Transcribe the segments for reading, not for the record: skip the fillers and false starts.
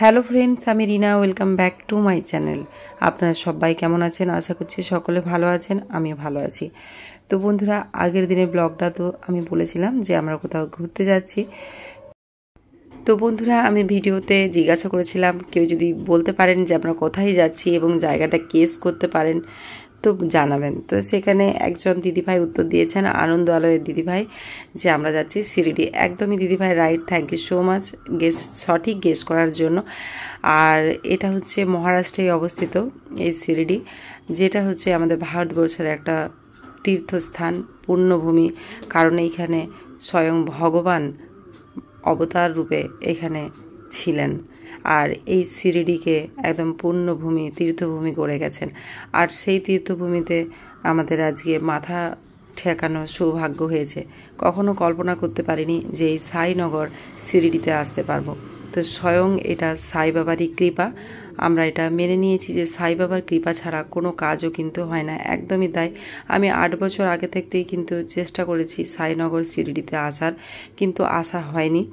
Hello friends, আমি Rina. Welcome back to my channel. আপনারা সবাই কেমন আছেন? আশা করছি সকলে ভালো আছেন, আমিও ভালো আছি। তো বন্ধুরা, আগের দিনের ব্লগটা তো আমি বলেছিলাম যে আমরা কোথাও ঘুরতে যাচ্ছি। তো বন্ধুরা, আমি ভিডিওতে জিজ্ঞাসা করেছিলাম কেউ যদি বলতে পারেন যে আমরা কোথায় যাচ্ছি এবং জায়গাটা গেস করতে পারেন তো জানাবেন। তো সেখানে একজন দিদিভাই উত্তর দিয়েছেন, আনন্দ আলয়ের দিদিভাই, যে আমরা যাচ্ছি শিরিডি। একদমই দিদিভাই right, thank you so much সঠিক গেস করার জন্য। আর এটা হচ্ছে মহারাষ্ট্রে অবস্থিত এই শিরিডি, যেটা হচ্ছে আমাদের ভারতবর্ষের একটা তীর্থস্থান, পুণ্যভূমি। কারণ এইখানে স্বয়ং ভগবান অবতার রূপে এখানে ছিলেন, আর এই শিরিডিকে একদম পুণ্যভূমি, তীর্থভূমি করে গেছেন। আর সেই তীর্থভূমিতে আমাদের আজকে মাথা ঠেকানোর সৌভাগ্য হয়েছে। কখনো কল্পনা করতে পারিনি যে এই সাইনগর শিরিডিতে আসতে পারবো। তো স্বয়ং এটা সাই বাবারই কৃপা। আমরা এটা মেনে নিয়েছি যে সাই বাবার কৃপা ছাড়া কোনো কাজও কিন্তু হয় না, একদমই তাই। আমি 8 বছর আগে থেকেই কিন্তু চেষ্টা করেছি সাইনগর শিরিডিতে আসার, কিন্তু আসা হয়নি।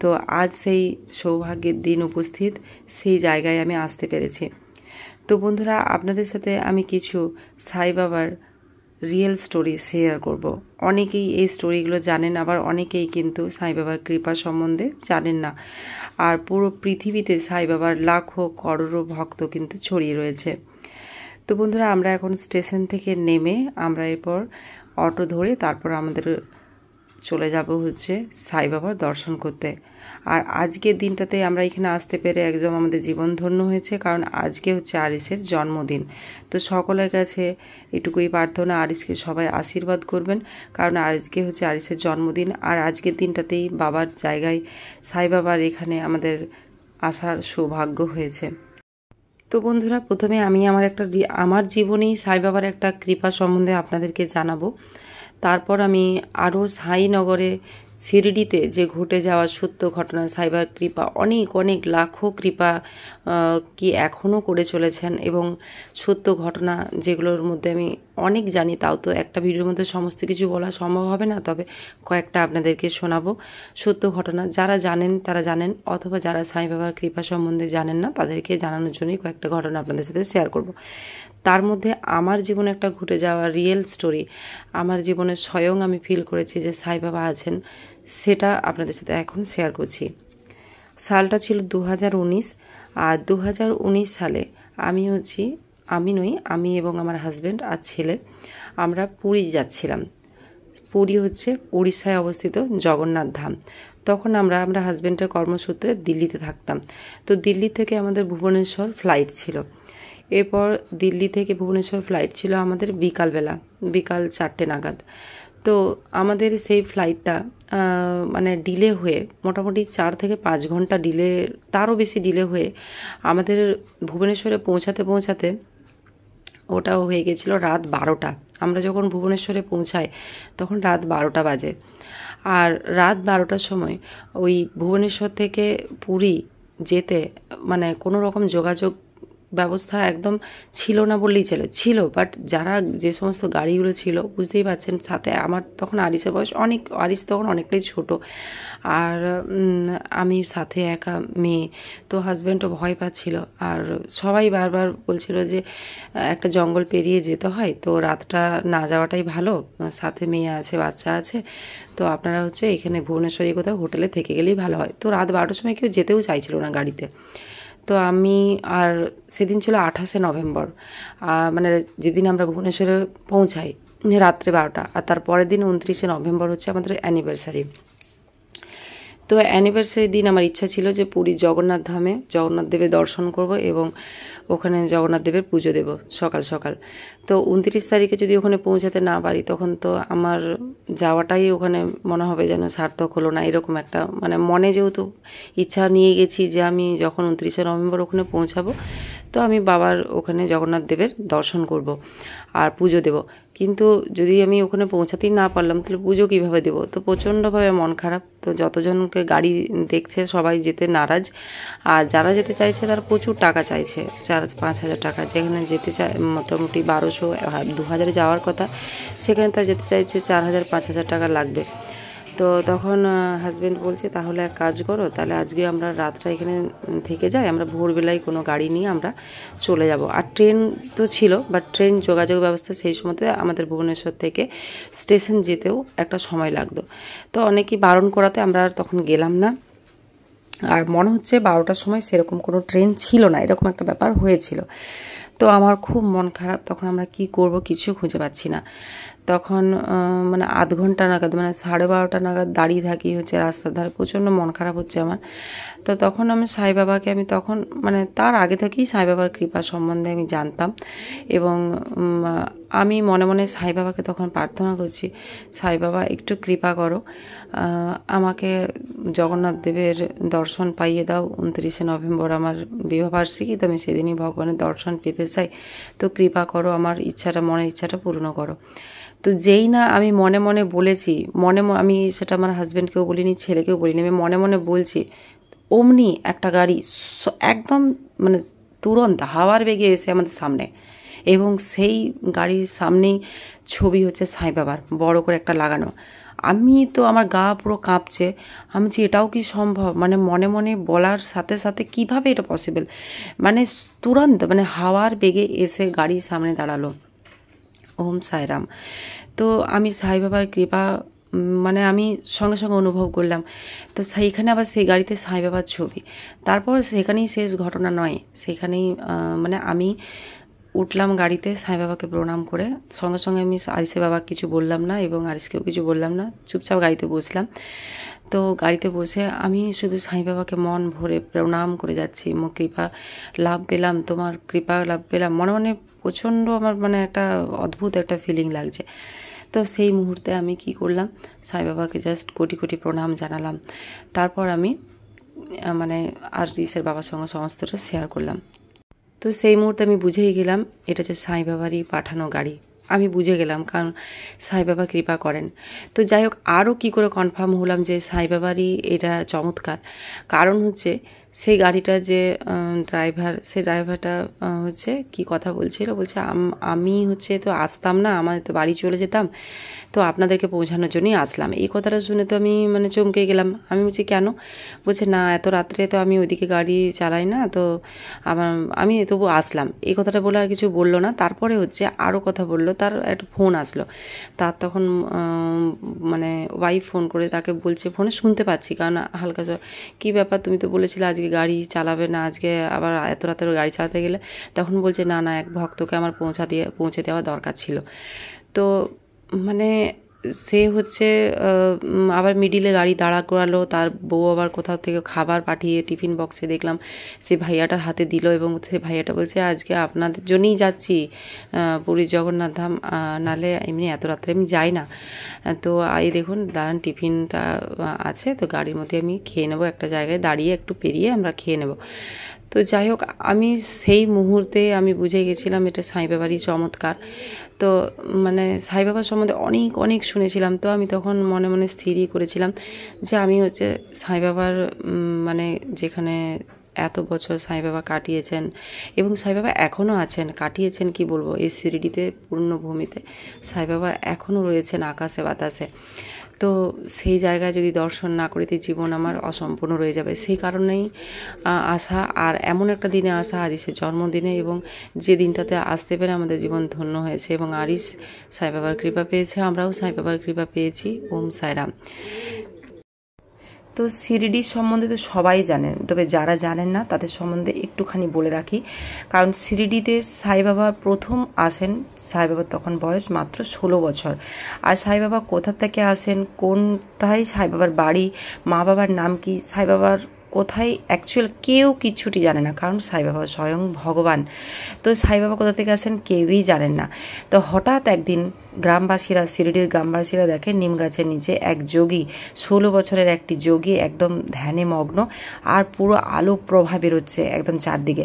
তো আজ সেই সৌভাগ্যের দিন উপস্থিত, সেই জায়গায় আমি আসতে পেরেছি। তো বন্ধুরা, আপনাদের সাথে আমি কিছু সাই বাবার রিয়েল স্টোরি শেয়ার করব। অনেকেই এই স্টোরিগুলো জানেন, আবার অনেকেই কিন্তু সাই বাবার কৃপা সম্বন্ধে জানেন না। আর পুরো পৃথিবীতে সাই বাবার লাখো করোড়ো ভক্ত কিন্তু ছড়িয়ে রয়েছে। তো বন্ধুরা, আমরা এখন স্টেশন থেকে নেমে আমরা এরপর অটো ধরে তারপর আমাদের চলে যাব হচ্ছে সাই বাবার দর্শন করতে। আর আজকের দিনটাতে আমরা এখানে আসতে পেরে একদম আমাদের জীবন ধন্য হয়েছে, কারণ আজকে হচ্ছে আরিসের জন্মদিন। তো সকলের কাছে এটুকুই প্রার্থনা, আরিসকে সবাই আশীর্বাদ করবেন, কারণ আজকে হচ্ছে আরিসের জন্মদিন। আর আজকের দিনটাতেই বাবার জায়গায়, সাই বাবার এখানে আমাদের আসার সৌভাগ্য হয়েছে। তো বন্ধুরা, প্রথমে আমি আমার জীবনেই সাই বাবার একটা কৃপা সম্বন্ধে আপনাদেরকে জানাবো। তারপর আমি আরও সাইনগরে শিরডিতে যে ঘটে যাওয়া সত্য ঘটনা, সাইবার কৃপা, অনেক অনেক লাখো কৃপা কি এখনও করে চলেছেন, এবং সত্য ঘটনা যেগুলোর মধ্যে আমি অনেক জানি, তাও তো একটা ভিডিওর মধ্যে সমস্ত কিছু বলা সম্ভব হবে না, তবে কয়েকটা আপনাদেরকে শোনাবো সত্য ঘটনা। যারা জানেন তারা জানেন, অথবা যারা সাই বাবার কৃপা সম্বন্ধে জানেন না তাদেরকে জানানোর জন্যই কয়েকটা ঘটনা আপনাদের সাথে শেয়ার করব। তার মধ্যে আমার জীবনে একটা ঘটে যাওয়া রিয়েল স্টোরি, আমার জীবনে স্বয়ং আমি ফিল করেছি যে সাই বাবা আছেন, সেটা আপনাদের সাথে এখন শেয়ার করছি। সালটা ছিল 2019। আর 2019 সালে আমি এবং আমার হাজব্যান্ড আর ছেলে আমরা পুরী যাচ্ছিলাম। পুরী হচ্ছে উড়িষ্যায় অবস্থিত জগন্নাথ ধাম। তখন আমরা হাজব্যান্ডের কর্মসূত্রে দিল্লিতে থাকতাম। তো দিল্লি থেকে আমাদের ভুবনেশ্বর ফ্লাইট ছিল। এরপর দিল্লি থেকে ভুবনেশ্বর ফ্লাইট ছিল আমাদের বিকাল 4টে নাগাদ। তো আমাদের সেই ফ্লাইটটা মানে ডিলে হয়ে মোটামুটি 4 থেকে 5 ঘন্টা ডিলে, তারও বেশি ডিলে হয়ে আমাদের ভুবনেশ্বরে পৌঁছাতে ওটাও হয়ে গেছিলো রাত 12টা। আমরা যখন ভুবনেশ্বরে পৌঁছাই তখন রাত 12টা বাজে। আর রাত 12টার সময় ওই ভুবনেশ্বর থেকে পুরী যেতে মানে কোনো রকম যোগাযোগ ব্যবস্থা একদম ছিল না বললেই ছিল, বাট যে সমস্ত গাড়িগুলো ছিল, বুঝতেই পারছেন, সাথে আমার তখন আরিসের বয়স আরিস তখন অনেকটাই ছোট, আর আমি সাথে একা মেয়ে। তো হাজব্যান্ডও ভয় পাচ্ছিল, আর সবাই বারবার বলছিল যে একটা জঙ্গল পেরিয়ে যেতে হয়, তো রাতটা না যাওয়াটাই ভালো, সাথে মেয়ে আছে, বাচ্চা আছে, তো আপনারা হচ্ছে এখানে ভুবনেশ্বরে কোথাও হোটেলে থেকে গেলেই ভালো হয়। তো রাত 12টার সময় কেউ যেতেও চাইছিল না গাড়িতে। তো আমি, আর সেদিন ছিল 28শে নভেম্বর, মানে যেদিন আমরা ভুবনেশ্বরে পৌঁছাই রাত্রে 12টা, আর তার পরের দিন 29শে নভেম্বর হচ্ছে আমাদের অ্যানিভার্সারি। তো অ্যানিভার্সারির দিন আমার ইচ্ছা ছিল যে পুরীর জগন্নাথ ধামে জগন্নাথ দেবের দর্শন করব এবং ওখানে জগন্নাথ দেবের পুজো দেব সকাল সকাল। তো 29 তারিখে যদি ওখানে পৌঁছাতে না পারি তখন তো আমার যাওয়াটাই ওখানে মনে হবে যেন সার্থক হলো না, এরকম একটা মানে মনে যেহেতু ইচ্ছা নিয়ে গেছি যে আমি যখন 29শে নভেম্বর ওখানে পৌঁছাবো তো আমি বাবার ওখানে জগন্নাথ দেবের দর্শন করব আর পুজো দেব। কিন্তু যদি আমি ওখানে পৌঁছাতেই না পারলাম তাহলে পুজো কীভাবে দেবো? তো প্রচণ্ডভাবে মন খারাপ। তো যতজনকে গাড়ি দেখছে সবাই যেতে নারাজ, আর যারা যেতে চাইছে তারা প্রচুর টাকা চাইছে, 4-5 হাজার টাকা। যেখানে যেতে চায় মোটামুটি 1200-2000 যাওয়ার কথা, সেখানে তারা যেতে চাইছে 4000-5000 টাকা লাগবে। তো তখন হাজব্যান্ড বলছে তাহলে এক কাজ করো, তাহলে আজকে আমরা রাতটা এখানে থেকে যাই, আমরা ভোরবেলায় কোনো গাড়ি নিয়ে আমরা চলে যাব। আর ট্রেন তো ছিল, বাট ট্রেন যোগাযোগ ব্যবস্থা সেই সময়তে আমাদের ভুবনেশ্বর থেকে স্টেশন যেতেও একটা সময় লাগতো। তো অনেকেই বারণ করাতে আমরা আর তখন গেলাম না। আর মনে হচ্ছে 12টার সময় সেরকম কোনো ট্রেন ছিল না, এরকম একটা ব্যাপার হয়েছিল। তো আমার খুব মন খারাপ, তখন আমরা কি করব কিছু খুঁজে পাচ্ছি না। তখন মানে আধ ঘন্টা নাগাদ, মানে 12:30 নাগাদ দাঁড়িয়ে থাকি হচ্ছে রাস্তার ধারে, প্রচণ্ড মন খারাপ হচ্ছে আমার। তো তখন আমি সাই বাবাকে, আমি তখন মানে তার আগে থেকেই সাই বাবার কৃপা সম্বন্ধে আমি জানতাম, এবং আমি মনে মনে সাই বাবাকে তখন প্রার্থনা করছি, সাই বাবা একটু কৃপা করো, আমাকে জগন্নাথ দেবের দর্শন পাইয়ে দাও। 29শে নভেম্বর আমার বিবাহবার্ষিকী, তো আমি সেদিনই ভগবানের দর্শন পেতে চাই, তো কৃপা করো, আমার ইচ্ছাটা, মনের ইচ্ছাটা পূর্ণ করো। তো যেই না আমি মনে মনে বলেছি, আমি সেটা আমার হাজব্যান্ডকেও বলিনি, ছেলেকেও বলিনি, আমি মনে মনে বলছি, অমনি একটা গাড়ি একদম মানে তুরন্ত হাওয়ার বেগে এসে আমাদের সামনে, এবং সেই গাড়ির সামনেই ছবি হচ্ছে সাই বাবার বড় করে একটা লাগানো। আমি তো, আমার গা পুরো কাঁপছে, আমি বলছি এটাও কি সম্ভব, মানে মনে মনে বলার সাথে সাথে কিভাবে এটা পসিবল, মানে তুরন্ত মানে হাওয়ার বেগে এসে গাড়ির সামনে দাঁড়ালো। ওম সাইরাম। তো আমি সাই বাবার কৃপা মানে আমি সঙ্গে সঙ্গে অনুভব করলাম। তো সেইখানে আবার সেই গাড়িতে সাই বাবার ছবি। তারপর সেখানেই শেষ ঘটনা নয়, সেখানেই মানে আমি উঠলাম গাড়িতে, সাই বাবাকে প্রণাম করে সঙ্গে সঙ্গে আমি আরিসের বাবা কিছু বললাম না, এবং আরিসকেও কিছু বললাম না, চুপচাপ গাড়িতে বসলাম। তো গাড়িতে বসে আমি শুধু সাই বাবাকে মন ভরে প্রণাম করে যাচ্ছি, মো কৃপা লাভ পেলাম, তোমার কৃপা লাভ পেলাম, মনে মনে প্রচণ্ড আমার মানে একটা অদ্ভুত একটা ফিলিং লাগছে। তো সেই মুহূর্তে আমি কি করলাম, সাই বাবাকে জাস্ট কোটি কোটি প্রণাম জানালাম। তারপর আমি মানে আরিসের বাবার সঙ্গে সমস্তটা শেয়ার করলাম। তো সেই মুহূর্তে আমি বুঝেই গেলাম এটা হচ্ছে সাই বাবারই পাঠানো গাড়ি, আমি বুঝে গেলাম, কারণ সাই বাবা কৃপা করেন। তো যাই হোক, আরও কী করে কনফার্ম হলাম যে সাই বাবারই এটা চমৎকার, কারণ হচ্ছে সেই গাড়িটা যে ড্রাইভার, সেই ড্রাইভারটা হচ্ছে কি কথা বলছিল, বলছে আমি হচ্ছে তো আসতাম না, আমার তো বাড়ি চলে যেতাম, তো আপনাদেরকে পৌঁছানোর জন্যই আসলাম। এই কথাটা শুনে তো আমি মানে চমকে গেলাম। আমি বলছি কেন? বলছে না, এত রাত্রে তো আমি ওইদিকে গাড়ি চালাই না, তো আমি তবু আসলাম। এই কথাটা বলে আর কিছু বললো না। তারপরে হচ্ছে আরও কথা বললো, তার একটা ফোন আসলো, তার তখন মানে ওয়াইফ ফোন করে তাকে বলছে, ফোনে শুনতে পাচ্ছি, কারণ হালকা কী ব্যাপার, তুমি তো বলেছিলে আজকে গাড়ি চালাবে না, আজকে আবার এত রাতের গাড়ি চালাতে গেলে। তখন বলছে না না, এক ভক্তকে আমার পৌঁছে দেওয়া দরকার ছিল। তো মানে সে হচ্ছে আবার মিডিলে গাড়ি দাঁড়া করালো, তার বউ আবার কোথাও থেকে খাবার পাঠিয়ে টিফিন বক্সে দেখলাম সে ভাইয়াটার হাতে দিল, এবং সে ভাইয়াটা বলছে আজকে আপনাদের জন্যই যাচ্ছি পুরী জগন্নাথ ধাম, নালে এমনি এত রাত্রে আমি যাই না। তো এই দেখুন দাঁড়ান, টিফিনটা আছে, তো গাড়ির মধ্যে আমি খেয়ে নেবো, একটা জায়গায় দাঁড়িয়ে একটু পেরিয়ে আমরা খেয়ে নেব। তো যাই হোক, আমি সেই মুহূর্তে আমি বুঝে গেছিলাম এটা সাই বাবারই চমৎকার। তো মানে সাই বাবার সম্বন্ধে অনেক অনেক শুনেছিলাম, তো আমি তখন মনে মনে স্থিরই করেছিলাম যে আমি হচ্ছে সাই বাবার মানে যেখানে এত বছর সাই বাবা কাটিয়েছেন, এবং সাই বাবা এখনও আছেন, কাটিয়েছেন কি বলবো, এই শিরডিতে পূর্ণভূমিতে সাই বাবা এখনও রয়েছেন আকাশে বাতাসে। তো সেই জায়গায় যদি দর্শন না করিতে জীবন আমার অসম্পূর্ণ রয়ে যাবে, সেই কারণেই আসা, আর এমন একটা দিনে আসা, আরিসের জন্মদিনে, এবং যে দিনটাতে আসতে পেরে আমাদের জীবন ধন্য হয়েছে, এবং আরিস সাই বাবার কৃপা পেয়েছে, আমরাও সাই বাবার কৃপা পেয়েছি। ওম সাইরাম। তো শিরডির সম্বন্ধে তো সবাই জানেন, তবে যারা জানেন না তাদের সম্বন্ধে একটুখানি বলে রাখি। কারণ শিরডিতে সাই বাবা প্রথম আসেন, সাই বাবার তখন বয়স মাত্র 16 বছর। আর সাই বাবা কোথা থেকে আসেন, কোথায় সাই বাবার বাড়ি, মা বাবার নাম কি, সাই বাবার কোথায় অ্যাকচুয়াল কেউ কিচ্ছুটি জানে না, কারণ সাই বাবা স্বয়ং ভগবান। তো সাই বাবা কোথা থেকে আসেন কেউই জানেন না। তো হঠাৎ একদিন গ্রামবাসীরা, শিরডির গ্রামবাসীরা দেখে নিম গাছের নিচে এক যোগী, 16 বছরের একটি যোগী একদম ধ্যানে মগ্ন, আর পুরো আলো প্রভা বেরোচ্ছে একদম চারদিকে।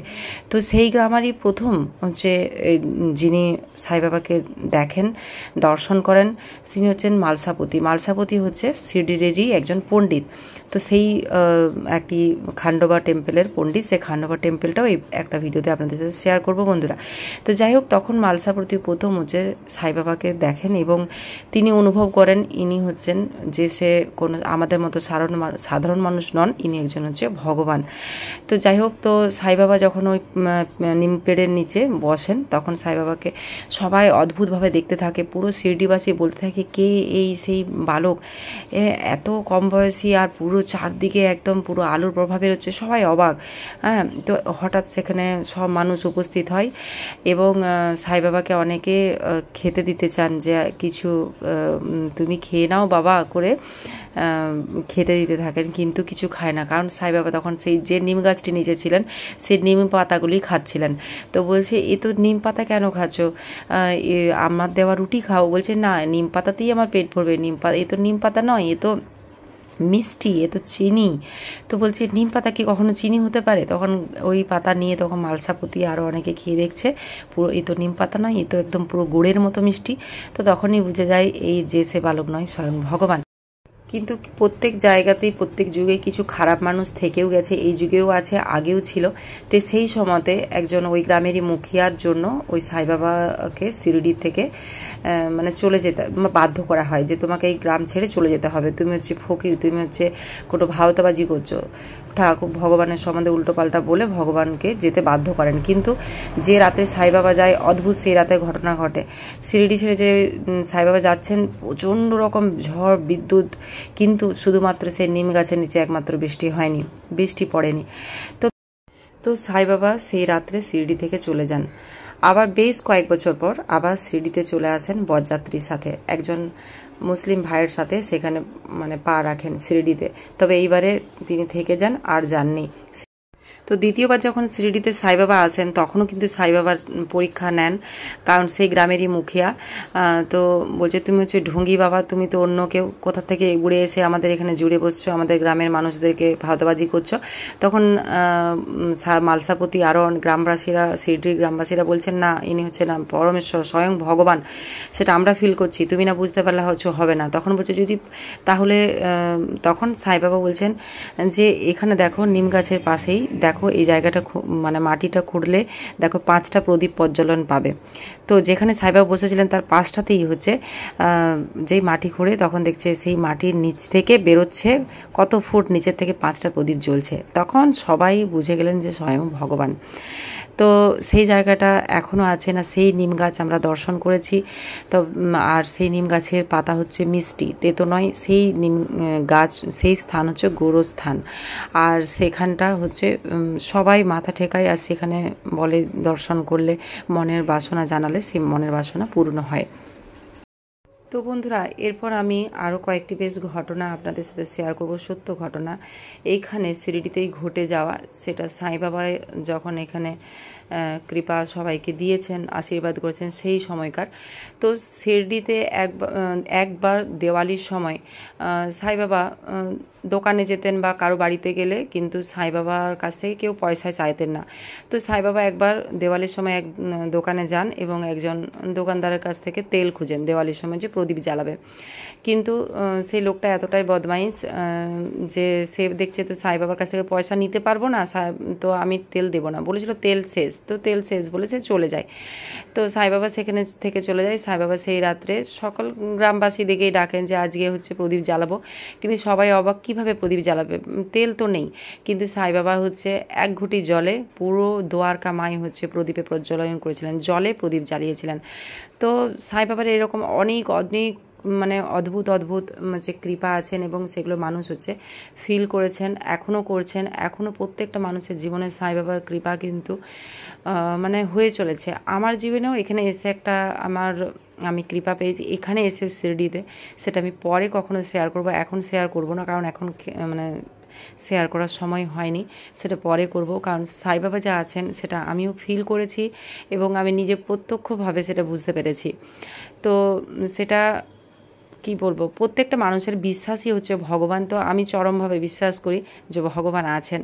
তো সেই গ্রামেরই প্রথম হচ্ছে যিনি সাই বাবাকে দেখেন, দর্শন করেন, তিনি হচ্ছেন মালসাপতি। মালসাপতি হচ্ছে শিরডিরেরই একজন পণ্ডিত। তো সেই একটি খান্ডবা টেম্পেলের পণ্ডিত, সেই খান্ডবা টেম্পেলটাও এই একটা ভিডিওতে আপনাদের সাথে শেয়ার করবো বন্ধুরা। তো যাই হোক, তখন মালসাপতি প্রথম হচ্ছে সাই বাবাকে দেখেন এবং তিনি অনুভব করেন ইনি হচ্ছেন যে সে কোনো আমাদের মতো সাধারণ মানুষ নন, ইনি একজন হচ্ছে ভগবান। তো যাই হোক, তো সাই বাবা যখন ওই নিম পেড়ের নিচে বসেন তখন সাই বাবাকে সবাই অদ্ভুতভাবে দেখতে থাকে। পুরো শিরডিবাসী বলতে থাকে কে এই সেই বালক, এত কম বয়সী আর পুরো চারদিকে একদম পুরো আলোর প্রভাবে হচ্ছে, সবাই অবাক। হ্যাঁ, তো হঠাৎ সেখানে সব মানুষ উপস্থিত হয় এবং সাই বাবাকে অনেকে খেতে দিতে চান যে কিছু তুমি খেয়ে নাও বাবা করে খেতে দিতে থাকেন, কিন্তু কিছু খায় না, কারণ সাই বাবা তখন সেই যে নিম গাছটি নিচে ছিলেন সেই নিম পাতাগুলি খাচ্ছিলেন। তো বলছে এ তো নিম পাতা কেন খাচ্ছ, আমার দেওয়া রুটি খাও। বলছে না, নিম পাতাতেই আমার পেট ভরবে, এ তো নিম পাতা নয়, এ তো মিষ্টি, এ তো চিনি। তো বলছে নিম পাতা কি কখনো চিনি হতে পারে? তখন ওই পাতা নিয়ে তখন মালসাপতি আরও অনেকে খেয়ে দেখছে, পুরো এ তো নিম পাতা নয়, এ তো একদম পুরো গুড়ের মতো মিষ্টি। তো তখনই বুঝে যায় এই যে সে বালক নয়, স্বয়ং ভগবান। কিন্তু প্রত্যেক জায়গাতেই প্রত্যেক যুগে কিছু খারাপ মানুষ থেকেও গেছে, এই যুগেও আছে, আগেও ছিল। তো সেই সময়তে একজন ওই গ্রামেরই মুখিয়ার জন্য ওই সাই বাবাকে শিরডি থেকে মানে চলে যেতে বাধ্য করা হয় যে তোমাকে এই গ্রাম ছেড়ে চলে যেতে হবে, তুমি হচ্ছে ফকির, তুমি হচ্ছে কোনো ভাওতাবাজি করছো। ঠাকুর ভগবানের সম্বন্ধে উল্টোপাল্টা বলে ভগবানকে যেতে বাধ্য করেন। কিন্তু যে রাতে সাই বাবা যায়, অদ্ভুত সেই রাতে ঘটনা ঘটে। শিরডি ছেড়ে যে সাই বাবা যাচ্ছেন, প্রচণ্ড রকম ঝড় বিদ্যুৎ, কিন্তু শুধুমাত্র সেই নিম গাছের নিচে একমাত্র বৃষ্টি হয়নি, বৃষ্টি পড়েনি। তো সাই বাবা সেই রাত্রে শিরডি থেকে চলে যান। আবার বেশ কয়েক বছর পর আবার শিরডিতে চলে আসেন বরযাত্রীর সাথে, একজন মুসলিম ভাইয়ের সাথে সেখানে মানে পা রাখেন শিরডিতে। তবে এইবারে তিনি থেকে যান আর যাননি। তো দ্বিতীয়বার যখন শিরডিতে সাই বাবা আসেন তখনও কিন্তু সাই বাবার পরীক্ষা নেন, কারণ সেই গ্রামেরই মুখিয়া। তো বলছে তুমি হচ্ছে ঢুঙ্গি বাবা, তুমি তো অন্য কেউ, কোথা থেকে উড়ে এসে আমাদের এখানে জুড়ে বসছো, আমাদের গ্রামের মানুষদেরকে ভাওতাবাজি করছো। তখন মালসাপতি আরও গ্রামবাসীরা, শিরডির গ্রামবাসীরা বলছেন না, ইনি হচ্ছে না পরমেশ্বর, স্বয়ং ভগবান, সেটা আমরা ফিল করছি, তুমি না বুঝতে পারলে হচ্ছে হবে না। তখন বলছে যদি তাহলে, তখন সাই বাবা বলছেন যে এখানে দেখো নিম গাছের পাশেই দেখো এই জায়গাটা মানে মাটিটা খুঁড়লে দেখো 5টা প্রদীপ প্রজ্বলন পাবে। তো যেখানে সাই বাবা বসেছিলেন তার পাশটাতেই হচ্ছে যেই মাটি খুঁড়ে তখন দেখছে সেই মাটির নিচ থেকে বেরোচ্ছে কত ফুট নিচের থেকে 5টা প্রদীপ জ্বলছে। তখন সবাই বুঝে গেলেন যে স্বয়ং ভগবান। তো সেই জায়গাটা এখনও আছে না, সেই নিম গাছ আমরা দর্শন করেছি। তো আর সেই নিম গাছের পাতা হচ্ছে মিষ্টি, তেতো নয়। সেই নিম গাছ, সেই স্থান হচ্ছে গোরস্থান। আর সেখানটা হচ্ছে সবাই মাথা ঠেকায়, আর সেখানে বলে দর্শন করলে মনের বাসনা জানালে সেই মনের বাসনা পূর্ণ হয়। তো বন্ধুরা, এরপর আমি আরও কয়েকটি বেশ ঘটনা আপনাদের সাথে শেয়ার করব, সত্য ঘটনা। এইখানে শিরডিতেই ঘটে যাওয়া, সেটা সাই বাবা যখন এখানে কৃপা সবাইকে দিয়েছেন, আশীর্বাদ করেছেন সেই সময়কার। তো শিরডিতে একবার দেওয়ালির সময় সাই বাবা দোকানে যেতেন বা কারো বাড়িতে গেলে কিন্তু সাই বাবার কাছ থেকে কেউ পয়সা চাইতেন না। তো সাই বাবা একবার দেওয়ালির সময় এক দোকানে যান এবং একজন দোকানদারের কাছ থেকে তেল খুঁজেন দেওয়ালির সময় যে প্রদীপ জ্বালাবে। কিন্তু সেই লোকটা এতটাই বদমাইশ যে সে দেখছে তো সাই বাবার কাছ থেকে পয়সা নিতে পারবো না, তো আমি তেল দেবো না, বলেছিল তেল শেষ। তো তেল শেষ বলে সে চলে যায়। তো সাই বাবা সেখানে থেকে চলে যায়। সাই বাবা সেই রাত্রে সকল গ্রামবাসী দেখেই ডাকেন যে আজকে হচ্ছে প্রদীপ জ্বালাবো, কিন্তু সবাই অবাক, কীভাবে প্রদীপ জ্বালাবে, তেল তো নেই। কিন্তু সাই বাবা হচ্ছে এক ঘটি জলে পুরো দ্বারকা মাই হচ্ছে প্রদীপে প্রজ্বলন করেছিলেন, জলে প্রদীপ জ্বালিয়েছিলেন। তো সাই বাবার এরকম অনেক অনেক মানে অদ্ভুত অদ্ভুত যে কৃপা আছেন এবং সেগুলো মানুষ হচ্ছে ফিল করেছেন, এখনও করছেন। এখনও প্রত্যেকটা মানুষের জীবনে সাই বাবার কৃপা কিন্তু মানে হয়ে চলেছে। আমার জীবনেও এখানে এসে একটা আমি কৃপা পেয়েছি এখানে এসে শিরডিতে, সেটা আমি পরে কখনো শেয়ার করব, এখন শেয়ার করব না, কারণ এখন মানে শেয়ার করার সময় হয়নি, সেটা পরে করব। কারণ সাই বাবা যা আছেন সেটা আমিও ফিল করেছি এবং আমি নিজে প্রত্যক্ষভাবে সেটা বুঝতে পেরেছি। তো সেটা কি বলবো, প্রত্যেকটা মানুষের বিশ্বাসই হচ্ছে ভগবান। তো আমি চরমভাবে বিশ্বাস করি যে ভগবান আছেন।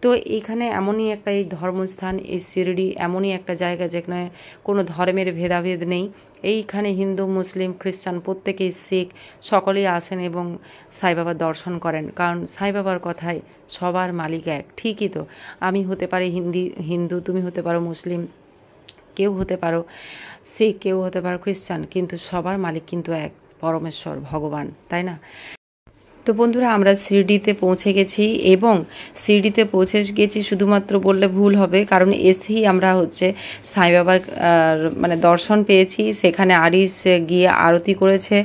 তো এইখানে এমনই একটা এই ধর্মস্থান, এই শিরডি এমনই একটা জায়গা যেখানে কোনো ধর্মের ভেদাভেদ নেই। এইখানে হিন্দু, মুসলিম, খ্রিস্টান, প্রত্যেকেই শিখ সকলেই আসেন এবং সাই বাবার দর্শন করেন, কারণ সাই বাবার কথায় সবার মালিক এক। ঠিকই তো, আমি হতে পারি হিন্দু, তুমি হতে পারো মুসলিম, কেউ হতে পারো শিখ, কেউ হতে পারো খ্রিস্টান, কিন্তু সবার মালিক কিন্তু এক, পরমেশ্বর ভগবান, তাই না? তো বন্ধুরা আমরা শিরডিতে পৌঁছে গেছি এবং শিরডিতে পৌঁছে গেছি শুধুমাত্র বললে ভুল হবে, কারণ এসেই আমরা হচ্ছে সাই বাবার মানে দর্শন পেয়েছি। সেখানে আরিস গিয়ে আরতি করেছে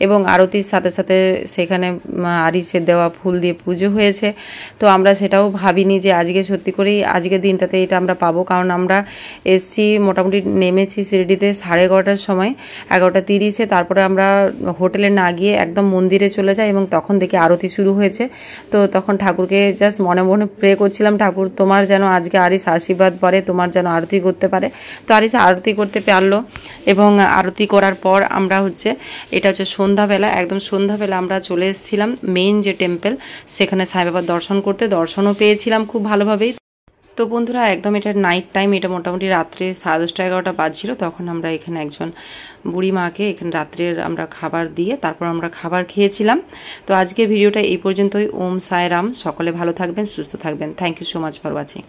এবং আরতির সাথে সাথে সেখানে আরিসের দেওয়া ফুল দিয়ে পুজো হয়েছে। তো আমরা সেটাও ভাবিনি যে আজকে সত্যি করেই আজকের দিনটাতে এটা আমরা পাবো, কারণ আমরা এসছি মোটামুটি নেমেছি শিরডিতে 11:30টার সময়, 11:30-এ। তারপরে আমরা হোটেলে না গিয়ে একদম মন্দিরে চলে যাই এবং তখন দেখি আরতি শুরু হয়েছে। তো তখন ঠাকুরকে জাস্ট মনে মনে প্রে করছিলাম, ঠাকুর তোমার যেন আজকে আরিস আশীর্বাদ পরে, তোমার যেন আরতি করতে পারে। তো আরিস আরতি করতে পারলো এবং আরতি করার পর আমরা হচ্ছে এটা হচ্ছে সন্ধ্যাবেলা, একদম সন্ধ্যাবেলা আমরা চলে এসেছিলাম মেইন যে টেম্পল সেখানে সাই বাবার দর্শন করতে। দর্শনও পেয়েছিলাম খুব ভালোভাবেই। তো বন্ধুরা একদম এটা নাইট টাইম, এটা মোটামুটি রাত্রে 10:30 11টা বাজছিল। তখন আমরা এখানে একজন বুড়ি মাকে এখানে রাত্রের আমরা খাবার দিয়ে তারপর আমরা খাবার খেয়েছিলাম। তো আজকের ভিডিওটা এই পর্যন্তই। ওম সাই রাম, সকলে ভালো থাকবেন, সুস্থ থাকবেন। Thank you so much for watching.